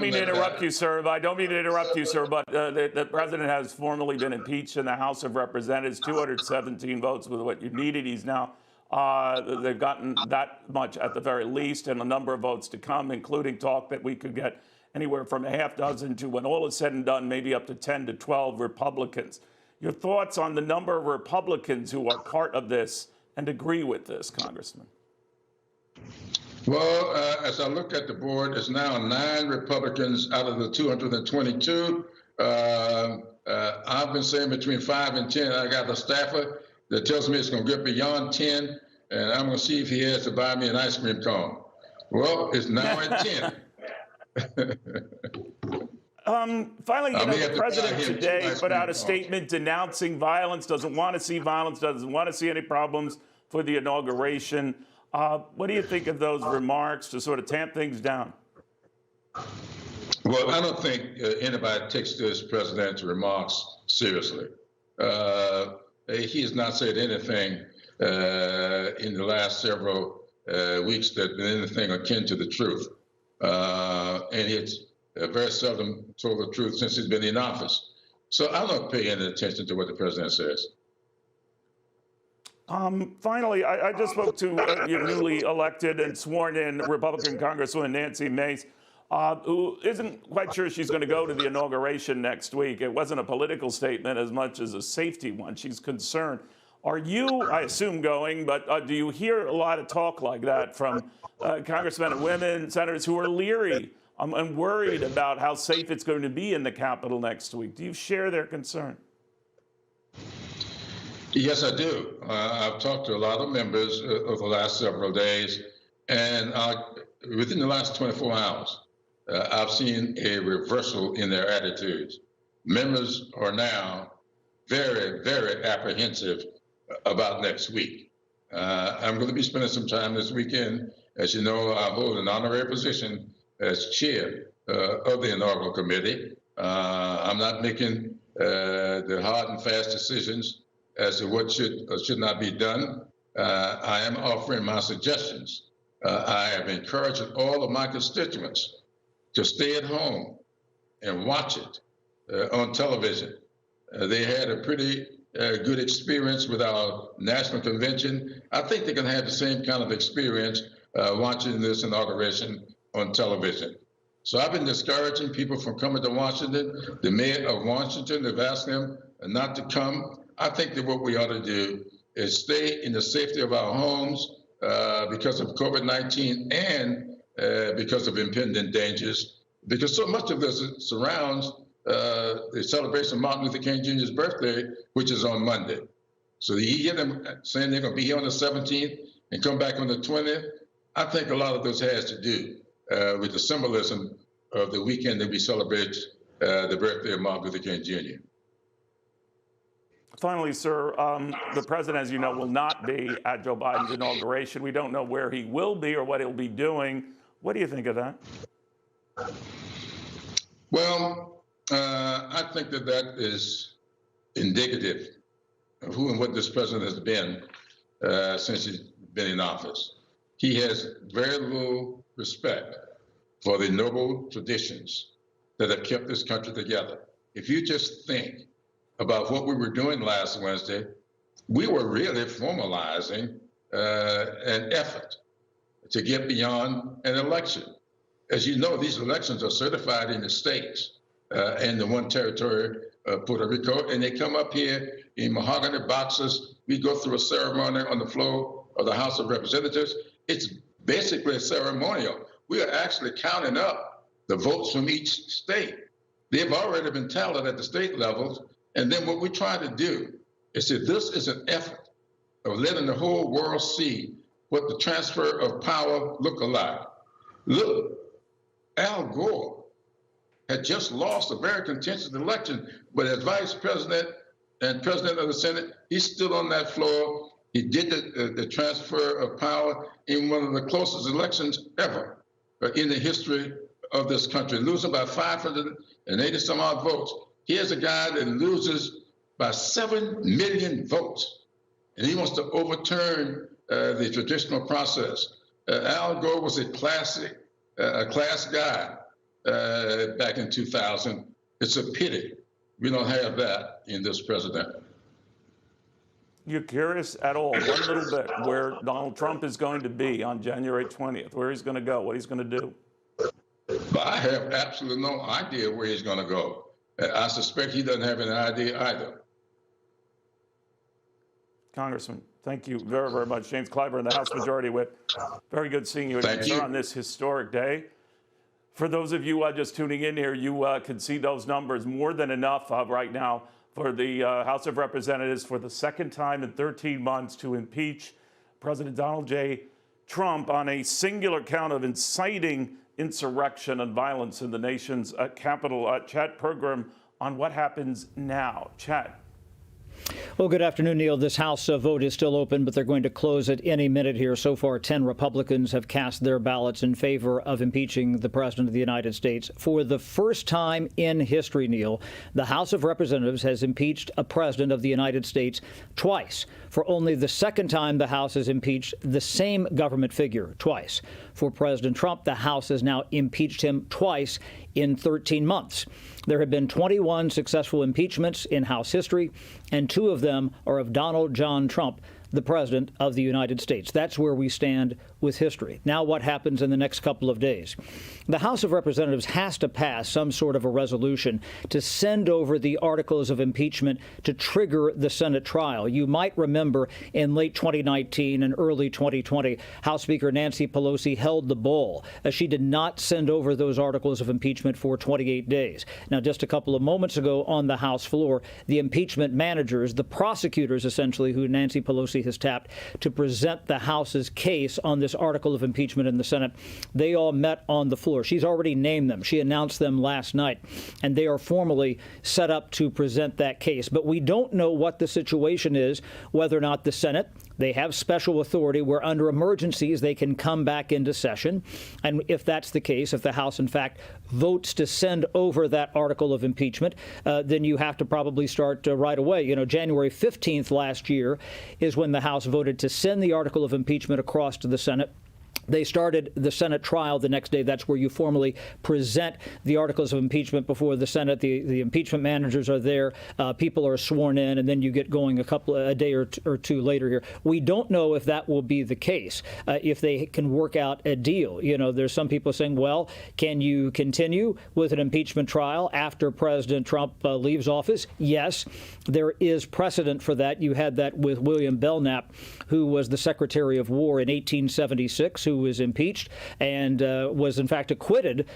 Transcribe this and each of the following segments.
mean to interrupt you, sir. I don't mean to interrupt you, sir, but the president has formally been impeached in the House of Representatives, 217 votes with what you needed. He's now, they've gotten that much at the very least, and a number of votes to come, including talk that we could get anywhere from a half dozen to, when all is said and done, maybe up to 10 to 12 Republicans. Your thoughts on the number of Republicans who are part of this and agree with this, Congressman? Well, as I look at the board, it's now 9 Republicans out of the 222. I've been saying between 5 and 10. I got a staffer that tells me it's going to get beyond 10, and I'm going to see if he has to buy me an ice cream cone. Well, it's now at 10. Finally, the president today put out a statement denouncing violence, doesn't want to see violence, doesn't want to see any problems for the inauguration. What do you think of those remarks to sort of tamp things down? Well, I don't think anybody takes this president's remarks seriously. He has not said anything in the last several weeks that been anything akin to the truth. And he's very seldom told the truth since he's been in office. So I don't pay any attention to what the president says. Finally, I just spoke to your newly elected and sworn in Republican Congresswoman Nancy Mace, who isn't quite sure she's going to go to the inauguration next week. It wasn't a political statement as much as a safety one. She's concerned. Are you, I assume, going, but do you hear a lot of talk like that from congressmen and women, senators who are leery and worried about how safe it's going to be in the Capitol next week? Do you share their concern? Yes, I do. I've talked to a lot of members over the last several days, and within the last 24 hours, I've seen a reversal in their attitudes. Members are now very, very apprehensive about next week. I'm going to be spending some time this weekend. As you know, I hold an honorary position as chair of the inaugural committee. I'm not making the hard and fast decisions as to what should or should not be done. I am offering my suggestions. I have encouraged all of my constituents to stay at home and watch it on television. They had a pretty good experience with our national convention. I think they can have the same kind of experience watching this inauguration on television. So I've been discouraging people from coming to Washington. The mayor of Washington have asked them not to come. I think that what we ought to do is stay in the safety of our homes because of COVID-19 and because of impending dangers, because so much of this surrounds the celebration of Martin Luther King Jr.'s birthday, which is on Monday. So you hear them saying they're going to be here on the 17th and come back on the 20th. I think a lot of this has to do with the symbolism of the weekend that we celebrate the birthday of Martin Luther King Jr. Finally, sir, the president, as you know, will not be at Joe Biden's inauguration. We don't know where he will be or what he'll be doing. What do you think of that? Well, I think that that is indicative of who and what this president has been since he's been in office. He has very little respect for the noble traditions that have kept this country together. If you just think about what we were doing last Wednesday, we were really formalizing an effort to get beyond an election. As you know, these elections are certified in the states and the one territory of Puerto Rico, and they come up here in mahogany boxes. We go through a ceremony on the floor of the House of Representatives. It's basically ceremonial. We are actually counting up the votes from each state. They've already been tallied at the state levels. And then what we try to do is that this is an effort of letting the whole world see what the transfer of power look like. Look, Al Gore had just lost a very contentious election, but as vice president and president of the Senate, he stood on that floor. He did the transfer of power in one of the closest elections ever in the history of this country, losing by 580 some odd votes. Here's a guy that loses by 7 million votes, and he wants to overturn the traditional process. Al Gore was a class guy. back in 2000. It's a pity we don't have that in this president. You curious at all, one little bit, where Donald Trump is going to be on January 20th, where he's going to go, what he's going to do? But I have absolutely no idea where he's going to go. I suspect he doesn't have any idea either. Congressman, thank you very, very much. James Clyburn, the House Majority Whip. Very good seeing you again, sir, on this historic day. For those of you just tuning in here, you can see those numbers, more than enough right now for the House of Representatives for the second time in 13 months to impeach President Donald J. Trump on a singular count of inciting insurrection and violence in the nation's capital. Chat program on what happens now. Chat. Well, good afternoon, Neil. This House vote is still open, but they're going to close at any minute here. So far, 10 Republicans have cast their ballots in favor of impeaching the President of the United States. For the first time in history, Neil, the House of Representatives has impeached a President of the United States twice. For only the second time, the House has impeached the same government figure twice. For President Trump, the House has now impeached him twice in 13 months. There have been 21 successful impeachments in House history, and 2 of them are of Donald John Trump, the President of the United States. That's where we stand with history. Now what happens in the next couple of days? The House of Representatives has to pass some sort of a resolution to send over the articles of impeachment to trigger the Senate trial. You might remember in late 2019 and early 2020, House Speaker Nancy Pelosi held the ball. She did not send over those articles of impeachment for 28 days. Now, just a couple of moments ago on the House floor, the impeachment managers, the prosecutors essentially, who Nancy Pelosi has tapped to present the House's case on this article of impeachment in the Senate, they all met on the floor. She's already named them. She announced them last night, and they are formally set up to present that case. But we don't know what the situation is, whether or not the Senate, they have special authority where under emergencies they can come back into session. And if that's the case, if the House, in fact, votes to send over that article of impeachment, then you have to probably start right away. You know, January 15th last year is when the House voted to send the article of impeachment across to the Senate. They started the Senate trial the next day. That's where you formally present the articles of impeachment before the Senate. The impeachment managers are there. People are sworn in, and then you get going a day or two later here. We don't know if that will be the case, if they can work out a deal. You know, there's some people saying, well, can you continue with an impeachment trial after President Trump leaves office? Yes, there is precedent for that. You had that with William Belknap, who was the Secretary of War in 1876, who was impeached and was in fact acquitted,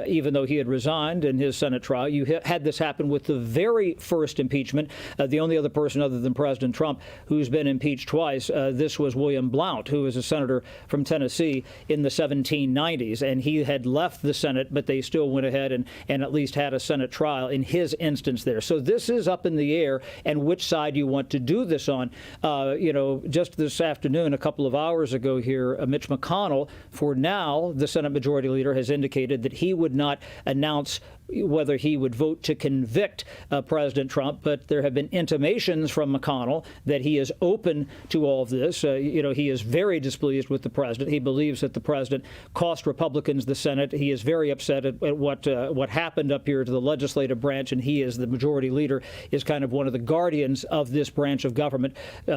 even though he had resigned in his Senate trial. You had this happen with the very first impeachment. The only other person other than President Trump who's been impeached twice, this was William Blount, who was a senator from Tennessee in the 1790s. And he had left the Senate, but they still went ahead and at least had a Senate trial in his instance there. So this is up in the air, and which side you want to do this on. You know, just this afternoon, a couple of hours ago here, Mitch McConnell, for now, the Senate Majority Leader, has indicated that he would not announce whether he would vote to convict President Trump. But there have been intimations from McConnell that he is open to all of this. You know, he is very displeased with the president. He believes that the president cost Republicans the Senate. He is very upset at what happened up here to the legislative branch, and he, as the majority leader, is kind of one of the guardians of this branch of government.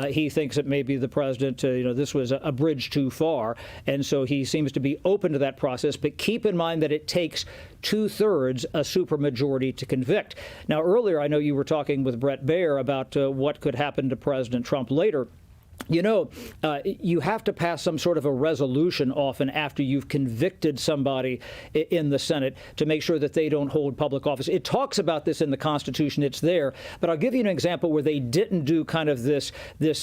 He thinks that maybe the president, you know, this was a bridge too far, and so he seems to be open to that process. But keep in mind that it takes 2/3 a supermajority to convict. Now, earlier, I know you were talking with Brett Baer about what could happen to President Trump later. You know, you have to pass some sort of a resolution often after you've convicted somebody in the Senate to make sure that they don't hold public office. It talks about this in the Constitution. It's there. But I'll give you an example where they didn't do kind of this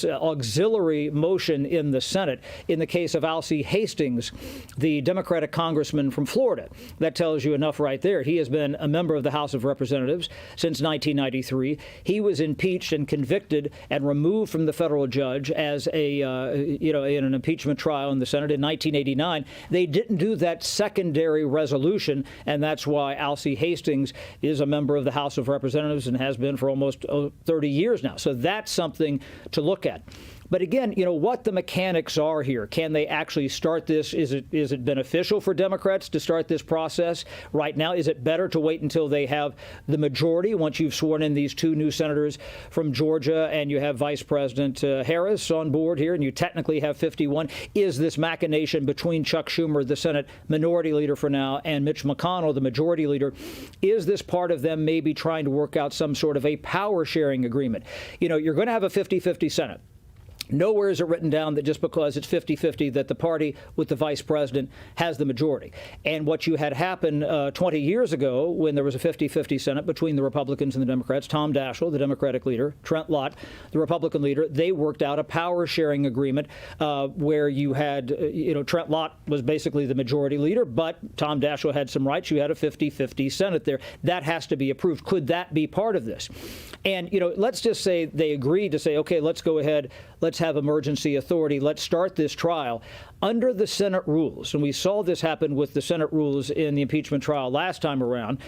auxiliary motion in the Senate. In the case of Alcee Hastings, the Democratic congressman from Florida, that tells you enough right there. He has been a member of the House of Representatives since 1993. He was impeached and convicted and removed from the federal judge as in an impeachment trial in the Senate in 1989. They didn't do that secondary resolution, and that's why Alcee Hastings is a member of the House of Representatives and has been for almost 30 years now. So that's something to look at. But again, what the mechanics are here. Can they actually start this? Is it beneficial for Democrats to start this process right now? Is it better to wait until they have the majority once you've sworn in these two new senators from Georgia and you have Vice President Harris on board here and you technically have 51? Is this machination between Chuck Schumer, the Senate minority leader for now, and Mitch McConnell, the majority leader, is this part of them maybe trying to work out some sort of a power sharing agreement? You're going to have a 50-50 Senate. Nowhere is it written down that just because it's 50-50 that the party with the vice president has the majority. And what you had happen 20 years ago when there was a 50-50 Senate between the Republicans and the Democrats, Tom Daschle, the Democratic leader, Trent Lott, the Republican leader, they worked out a power sharing agreement where you had, Trent Lott was basically the majority leader, but Tom Daschle had some rights. You had a 50-50 Senate there. That has to be approved. Could that be part of this? And, let's just say they agreed to say, OK, let's go ahead. Let's have emergency authority. Let's start this trial under the Senate rules. And we saw this happen with the Senate rules in the impeachment trial last time around.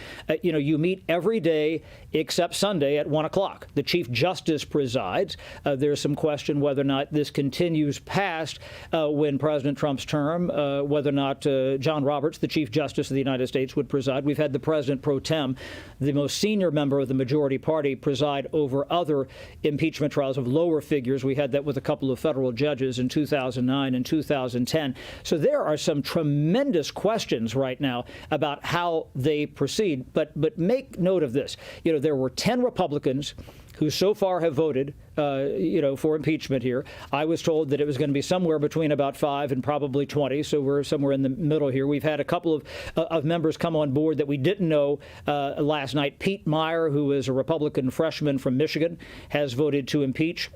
You meet every day except Sunday at 1 o'clock. The Chief Justice presides. There's some question whether or not this continues past when President Trump's term, whether or not John Roberts, the Chief Justice of the United States, would preside. We've had the President pro tem, the most senior member of the majority party, preside over other impeachment trials of lower figures. We had that with a couple of federal judges in 2009 and 2010. So there are some tremendous questions right now about how they proceed. But make note of this. There were 10 Republicans who so far have voted, for impeachment here. I was told that it was going to be somewhere between about 5 and probably 20, so we're somewhere in the middle here. We've had a couple of members come on board that we didn't know last night. Pete Meyer, who is a Republican freshman from Michigan, has voted to impeach.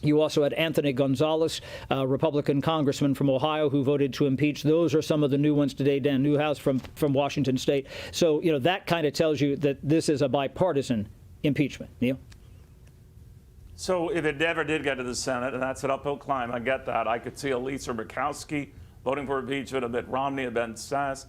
You also had Anthony Gonzalez, a Republican congressman from Ohio, who voted to impeach. Those are some of the new ones today. Dan Newhouse from Washington State. So, that kind of tells you that this is a bipartisan impeachment. Neil? So if it never did get to the Senate, and that's an uphill climb, I get that. I could see a Lisa Murkowski voting for impeachment, a Mitt Romney, a Ben Sasse,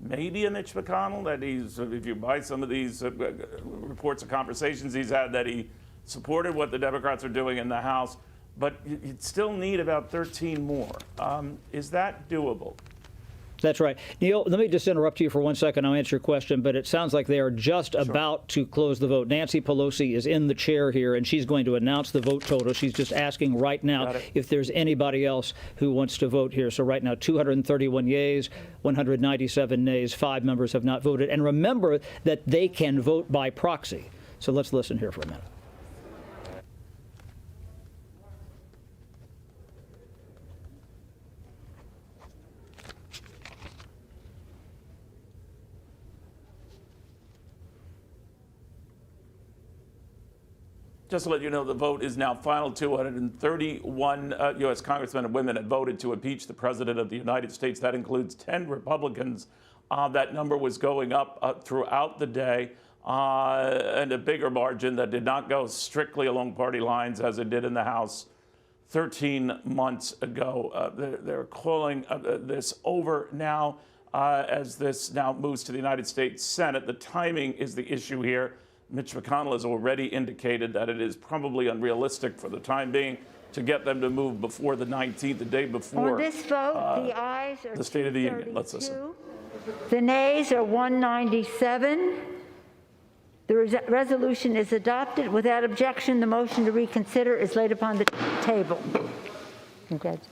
maybe a Mitch McConnell, that if you buy some of these reports of conversations he's had, that he supported what the Democrats are doing in the House, but you'd still need about 13 more. Is that doable? That's right. Neil, let me just interrupt you for 1 second. I'll answer your question, but it sounds like they are just about to close the vote. Nancy Pelosi is in the chair here, and she's going to announce the vote total. She's just asking right now if there's anybody else who wants to vote here. So right now, 231 yeas, 197 nays, 5 members have not voted. And remember that they can vote by proxy. So let's listen here for a minute. Just to let you know, the vote is now final. 231 U.S. congressmen and women have voted to impeach the President of the United States. That includes 10 Republicans. That number was going up throughout the day, and a bigger margin that did not go strictly along party lines as it did in the House 13 months ago. They're calling this over now as this now moves to the United States Senate. The timing is the issue here. Mitch McConnell has already indicated that it is probably unrealistic for the time being to get them to move before the 19th, the day before. On this vote, the ayes are the State of the Union. Let's listen. The nays are 197. The resolution is adopted. Without objection, the motion to reconsider is laid upon the table. Congratulations.